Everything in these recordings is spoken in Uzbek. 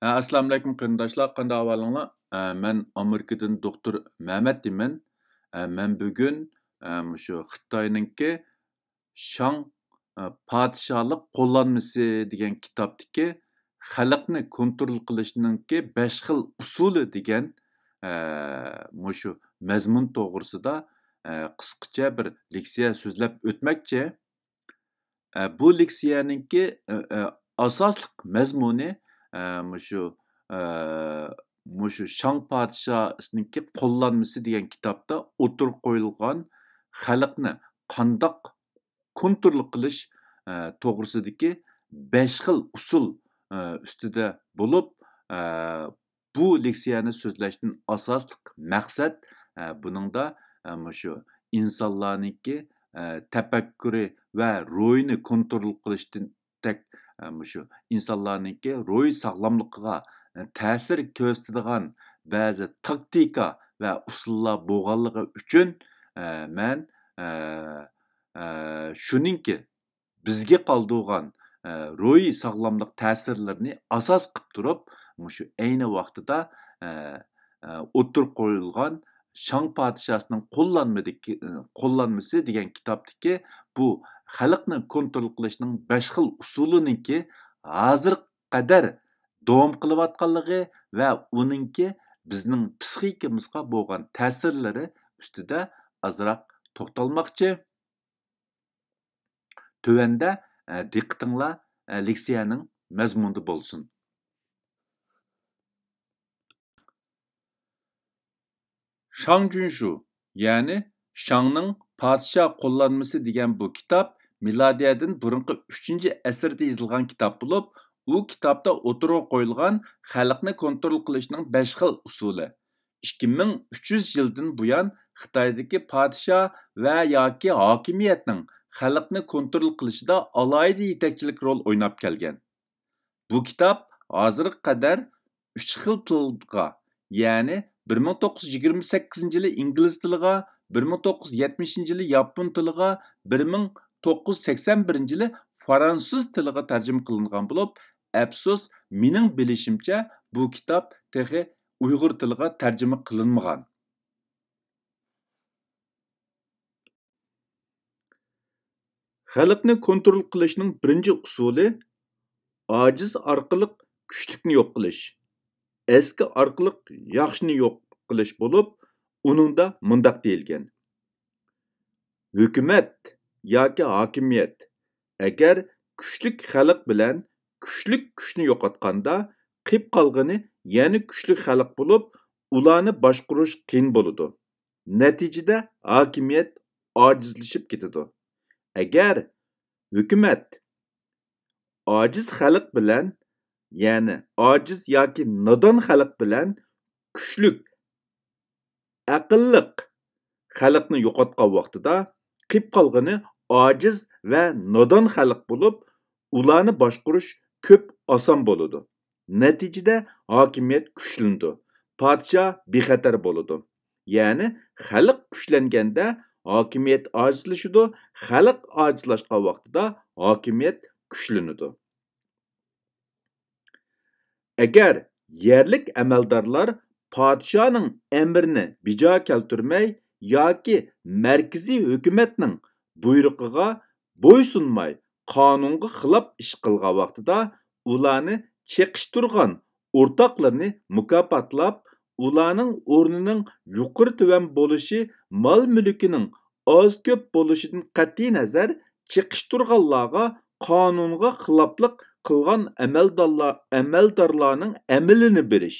Assalomu alaykum qarindoshlar, qanday ahvolinglar? Men Amerikadan doktor Mehmet deyman. Men bugun shu Xitoyninki Shang podshohlik qo'llanmasi degan kitobdagi xalqni kontrol qilishninki 5 xil usuli degan shu mazmun to'g'risida qisqacha bir leksiya so'zlab o'tmoqchi. Bu leksiyaninki asosliq mazmuni shu shu Shang podshohninki qo'llanmasi degan kitobda o'tirib qo'yilgan xalqni qandoq kontrol qilish to'g'risidagi 5 xil usul ustida bo'lib, bu leksiyani so'zlashdan asosliq maqsad buningda shu insonlarniki tafakkuri va ro'yini kontrol qilishdan shu insonlarniki ro'y sog'lomligiga ta'sir ko'rsatadigan ba'zi taktika va usullar bo'lganligi uchun men shuningki bizga qoldirgan ro'y sog'lomlik ta'sirlarini asos qilib turib, shu ayni vaqtida o'tirib qo'yilgan Shang podshohning qo'llanmasi degan kitobdagi bu xalqni kontrol qilishning 5 xil usuliniki hozir qadar davom qilayotganligi va uningki bizning psixikamizga bo'lgan ta'sirlari ustida azroq to'xtalmoqchi. Tövəndə diqqətinizlə leksiyanın məzmunu bolsun. Shang Junshu, yəni Shangның Padişah qo'llanmasi degan bu kitob milodiyadan burunqi 3-chi asrda yozilgan kitob bo'lib, u kitobda o'tirib qo'yilgan xalqni kontrol qilishning 5 xil usuli. 2300 yildan buyon Xitoydagi podshoh va yoki hokimiyatning xalqni kontrol qilishida alohida yetakchilik rol o'ynab kelgan. Bu kitob hozirga qadar 3 xil tilga, ya'ni 1928-yili ingliz tiliga, 1970-yili yapon tiliga, 1981-yili fransuz tiliga tarjima qilingan bo'lib, afsus, mening bilishimcha bu kitob texi Uyg'ur tiliga tarjima qilinmagan. Xalqni kontrol qilishning birinchi usuli ojiz orqali kuchlikni yo'q qilish, eski orqali yaxshini yo'q qilish bo'lib, uningda mundaq deyilgan. Hukumat yoki hokimiyat agar kuchlik xalq bilan kuchlik kuchni yo'qotganda, qilib qolgani yana kuchlik xalq bo'lib, ularni boshqarish qiyin bo'ladi. Natijada hokimiyat ojizlashib ketadi. Agar hukumat ojiz xalq bilan, ya'ni ojiz yoki nodon xalq bilan kuchlik, aqlliq xalqni yo'qotgan vaqtida qilib qolgani ojiz va nodon xalq bo'lib, ularni boshqarish ko'p oson bo'ladi. Natijada hokimiyat kuchlanadi, podshoh bexatar bo'ladi. Ya'ni xalq kuchlanganda hokimiyat ojizlashadi, xalq ojizlashgan vaqtida hokimiyat kuchlanadi. Agar yerlik amaldorlar podshohning amrini bijo keltirmay yoki markaziy hukumatning buyrug'iga bo'ysunmay qonunga xilof ish qilgan vaqtida ularni cheqishtirgan o'rtoqlarni mukofotlab, ularning o'rnining yuqori tuvan bo'lishi, mol mulkining oz ko'p bo'lishidan qat'iy nazar cheqishtirganlarga qonunga xiloflik qilgan amaldorlarning amalini berish.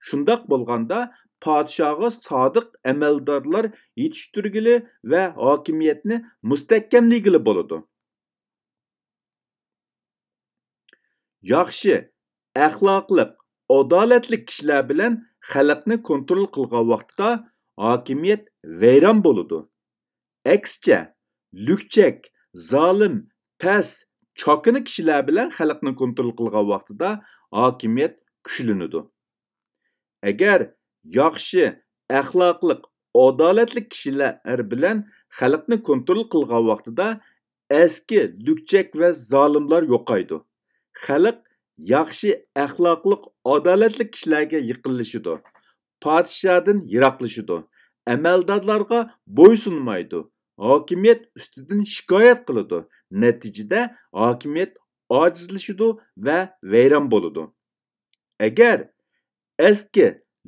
Shundoq bo'lganda podshohga sodiq amaldorlar yetishtirgili va hokimiyatni mustahkamligili bo'ladi. Yaxshi, axloqli, adolatli kishilar bilan xalqni kontrol qilgan vaqtda hokimiyat vayron bo'ladi. Aksicha, lukchak, zolim, past, chokini kishilar bilan xalqni kontrol qilgan vaqtida hokimiyat kuchlanadi. Agar yaxshi, axloqli, adolatli kishilar bilan xalqni kontrol qilgan vaqtida eski lukchak va zolimlar yo'qaydi. Xalq yaxshi axloqliq, adolatli kishilarga yiqilishidi. Padişahdan yiroqlashidi. Amaldorlarga bo'ysunmaydi. Hokimiyat ustidan shikoyat qiladi. Natijada hokimiyat ojizlashidi va vayron bo'ladi. Agar eski,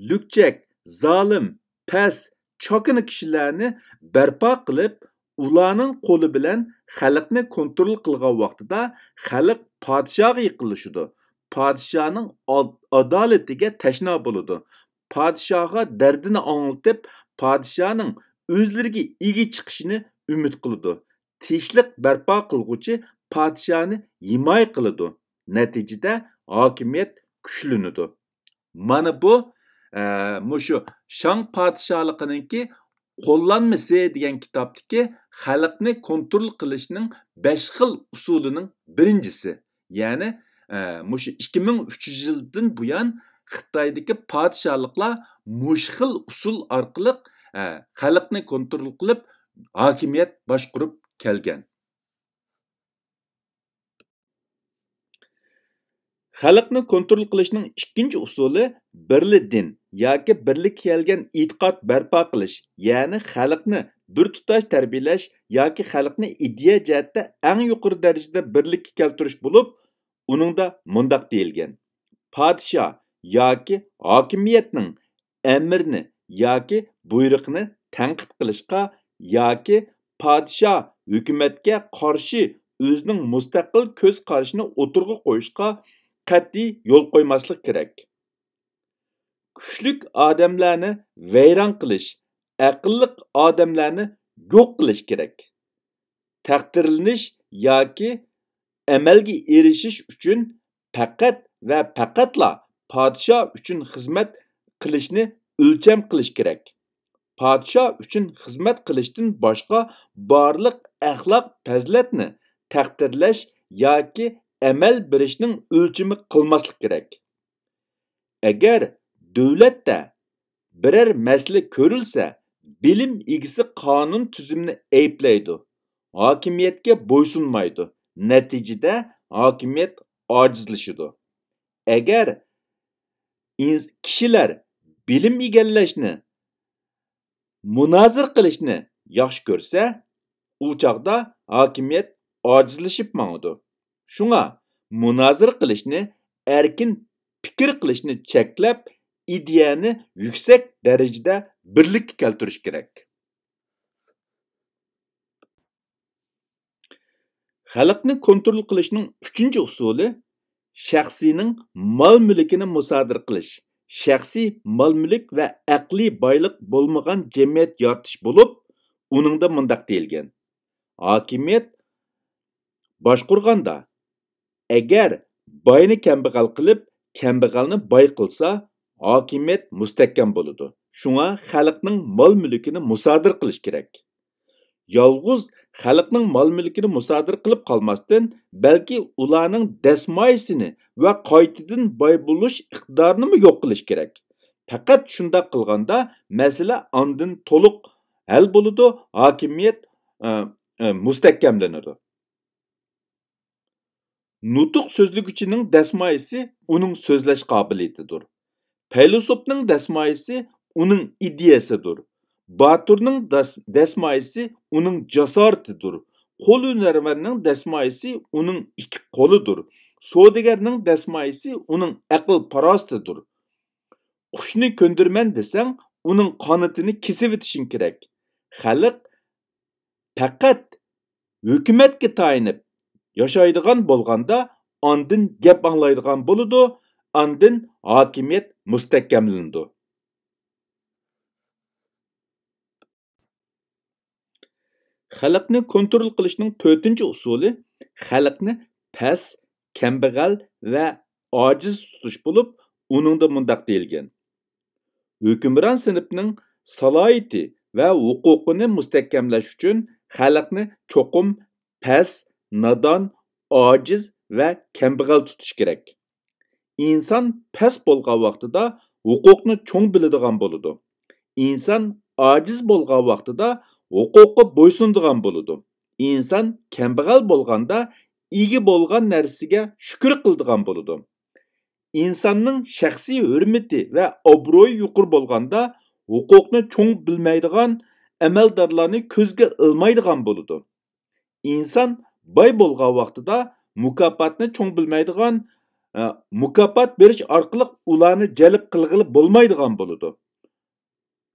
lukchak, zolim, past, chokini kishilarni barpo qilib, ularning qo'li bilan xalqni kontrol qilgan vaqtida xalq podshohga yiqilishidi. Podshohning adolatiga tashna bo'ladi. Podshohga dardini anglatib, podshohning o'zlariga ega chiqishini umid qiladi. Tinchlik barpo qilguvchi podshohni himoya qiladi. Natijada hokimiyat kuchlanadi. Mana bu mushu Shang podshohligininki qo'llanmasi degan kitobdagi xalqni kontrol qilishning 5 xil usulining birinchisi. Ya'ni mushu 2300 yildan buyon Xitoydagi podshohliklar mush xil usul orqali xalqni kontrol qilib hokimiyat boshqarib kelgan. Xalqni kontrol qilishning ikkinchi usuli birli din yoki birlik kelgan e'tiqod barpo qilish, ya'ni xalqni bir tutash tarbiyalash yoki xalqni ideya jihatda eng yuqori darajada birlikka keltirish bo'lib, uningda mundaq deyilgan: podshoh yoki hokimiyatning amrini yoki buyruqni tanqid qilishga yoki podshoh hukumatga qarshi o'zining mustaqil ko'z qarashini o'tirg'a qo'yishga qat'iy yo'l qo'ymaslik kerak. Kuchlik odamlarni vayron qilish, aqlli odamlarni yo'q qilish kerak. Taqdirlanish yoki amalga erishish uchun faqat va faqatla podshoh uchun xizmat qilishni o'lcham qilish kerak. Podshoh uchun xizmat qilishdan boshqa barliq axloq fazilatni taqdirlash yoki amal berishning o'lchimi qilmaslik kerak. Agar davlatda biror masala ko'rilsa, bilim egisi qonun tuzumini ayblaydi. Hokimiyatga bo'ysunmaydi. Natijada hokimiyat ojizlashadi. Agar kishilar bilim egallashni, munozir qilishni yaxshi ko'rsa, u chaqda hokimiyat ojizlashib mangadi. Shunga munozir qilishni, erkin fikr qilishni cheklab, ideyani yuksak darajada birlikka keltirish kerak. Xalqni kontrol qilishning uchinchi usuli shaxsiyning mol-mulkini musodir qilish, shaxsiy mol-mulk va aqliy boylik bo'lmagan jamiyat yaratish bo'lib, uningda mundaq deyilgan: hokimiyat boshqurganda agar boyni kambag'al qilib, kambag'alni boy qilsa, hokimiyat mustahkam bo'ladi. Shunga xalqning mol-mulkini musodir qilish kerak. Yolg'iz xalqning mol-mulkini musodir qilib qolmasdan, balki ularning dasmoyisini va qaytadan boy bo'lish iqtidorini yo'q qilish kerak. Faqat shunda qilganda masala ondan to'liq hal bo'ladi, hokimiyat mustahkamlanadi. Nutuq so'zlug'ichining dasmoyisi uning so'zlash qobiliyatidir. Filosofning dasmoyisi uning ideyasidir. Baturning dasmoyisi uning jasoratidir. Qo'l hunarvanning dasmoyisi uning ikki qo'lidir. Savdogarning dasmoyisi uning aql farosatidir. Qushni ko'ndirman desang, uning qanotini kesib o'tishing kerak. Xalq faqat hukumatga tayinib yashaydigan bo'lganda, ondan gap anglaydigan bo'ladi, ondan hokimiyat mustahkamlanadi. Xalqni kontrol qilishning 4-usuli xalqni past, kambag'al va ojiz tutish bo'lib, uningda mundaq deyilgan: hukmron sinfning salohiyati va huquqini mustahkamlash uchun xalqni cho'qim past, nodon, ojiz va kambag'al tutish kerak. İnson past bo'lgan vaqtida huquqni cho'ng biladigan bo'ladi. İnson ojiz bo'lgan vaqtida huquqqa bo'ysunadigan bo'ladi. İnson kambag'al bo'lganda ega bo'lgan narsaga shukr qiladigan bo'ladi. insonning shaxsiy hurmati va obro'yi yuqori bo'lganda huquqni cho'ng bilmaydigan amaldorlarni ko'zga ilmaydigan bo'ladi. İnsan boy bo'lgan vaqtida mukofotni cho'ng bilmaydigan, mukofot berish orqali ularni jalb qilg'ili bo'lmaydigan bo'ladi.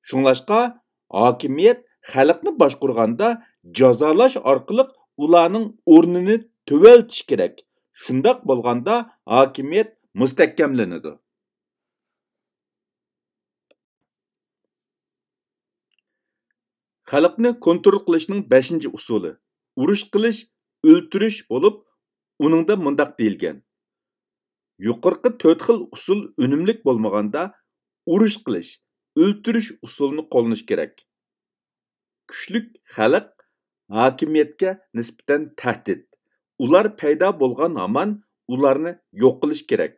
Shunlashqa hokimiyat xalqni boshqarganda jazolash orqali ularning o'rnini tuvaltish kerak. Shundoq bo'lganda hokimiyat mustahkamlanadi. Xalqni kontrol qilishning 5-usuli urush qilish, o'ltirish bo'lib, uningda mundaq deyilgan. Yuqorqi 4 xil usul unumlik bo'lmaganda urush qilish, o'ltirish usulini qo'llanish kerak. Kuchlik xalq hokimiyatga nisbatan tahdid. Ular paydo bo'lgan hamon ularni yo'q qilish kerak.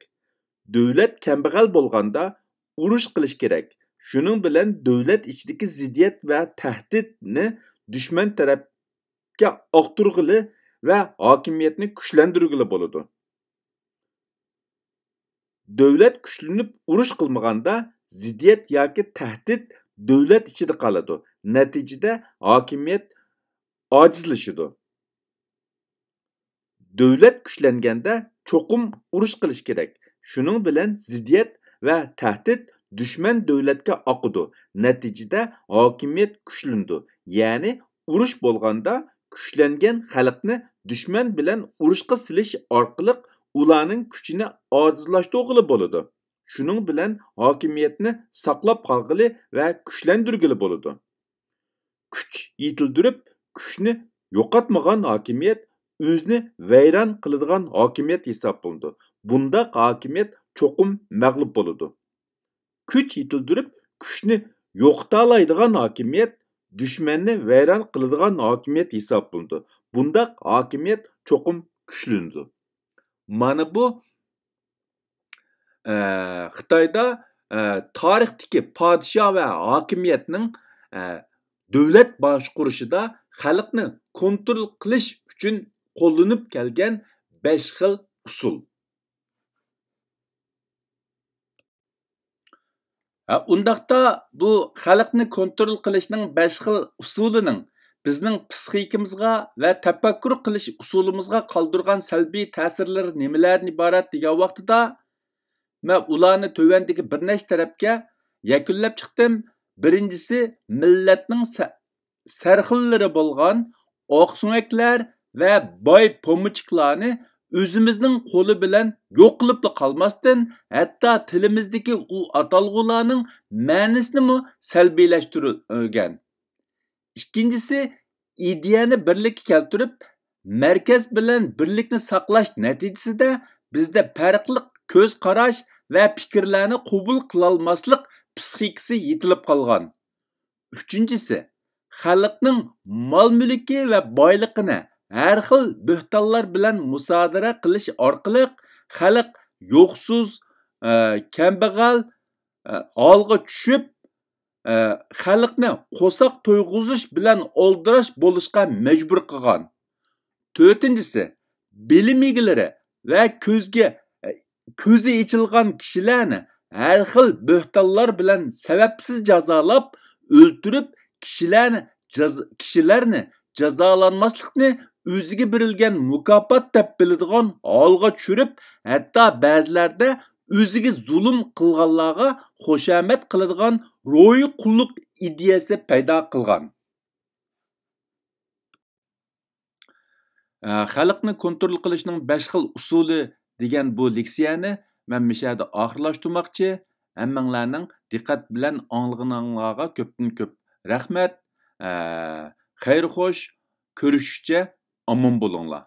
Davlat kambag'al bo'lganda urush qilish kerak. Shuning bilan davlat ichidagi ziddiyat va tahdidni dushman tarafga oqtirg'ili va hokimiyatni kuchlantirg'ili bo'ladi. Davlat kuchlanib urush qilmaganda ziddiyat yoki tahdid davlat ichida qoladi. Natijada hokimiyat ojizlashadi. Davlat kuchlanganda cho'qim urush qilish kerak. Shuning bilan ziddiyat va tahdid dushman davlatga oqidi. Natijada hokimiyat kuchlandi. Ya'ni urush bo'lganda kuchlangan xalqni dushman bilan urushga silish orqali ularning kuchini ojizlashtirg'ili bo'ladi. Shuning bilan hokimiyatni saqlab qolg'ili va kuchlantirg'ili bo'ladi. Kuch yetildirib, kuchni yo'qotmagan hokimiyat o'zini vayron qiladigan hokimiyat hisoblanadi. Bundaq hokimiyat cho'qim mag'lub bo'ladi. Kuch yetildirib, kuchni yo'qota oladigan hokimiyat dushmanni vayron qiladigan hokimiyat hisoblanadi. Bundaq hokimiyat cho'qim kuchlanadi. Mana bu Xitoyda tarixdagi podsho va hokimiyatning davlat boshqarishida xalqni kontrol qilish uchun qo'llanib kelgan 5 xil usul. Undaqda bu xalqni kontrol qilishning 5 xil usulining bizning psixikimizga va tafakkur qilish usulimizga qoldirgan salbiy ta'sirlari nimalardan iborat degan vaqtida men ularni tövendagi bir nechta tarafga yakunlab chiqdim. Birinchisi millatning sarxillari bo'lgan oqsumaklar va boy pomuchiklarni o'zimizning qo'li bilan yo'q qilib qolmasdan, hatto tilimizdagi u atalg'ularning ma'nosini salbiylashtirgan. İkincisi, ideyani birlikka keltirib, markaz bilan birlikni saqlash natijasida bizda farqli ko'z qarash va fikrlarni qabul qila olmaslik psixikasi yetilib qolgan. Uchinchisi, xalqning mol-mulki va boyligini har xil bo'htonlar bilan musodara qilish orqali xalq yo'qsiz, kambag'al holga tushib, xalqni qo'saq to'yg'uzish bilan oldirash bo'lishga majbur qilgan. To'rtinchisi, bilim egalari va ko'zi ochilgan kishilarni har xil bo'htonlar bilan sababsiz jazolab, o'ltirib kishilarni jazolanmaslikni o'ziga berilgan mukofot deb biladigan holga tushirib, hatto ba'zilarda o'ziga zulm qilganlarga xushomat qiladigan ro'yi qulluq ideyasi paydo qilgan. Xalqni kontrol qilishning 5 xil usuli degan bu leksiyani men mishada oxirlashtirmoqchi. Hammanglarning diqqat bilan anglag'aninglarga ko'pdan ko'p rahmat. Xayr xo'sh, ko'rishishcha omon bo'linglar.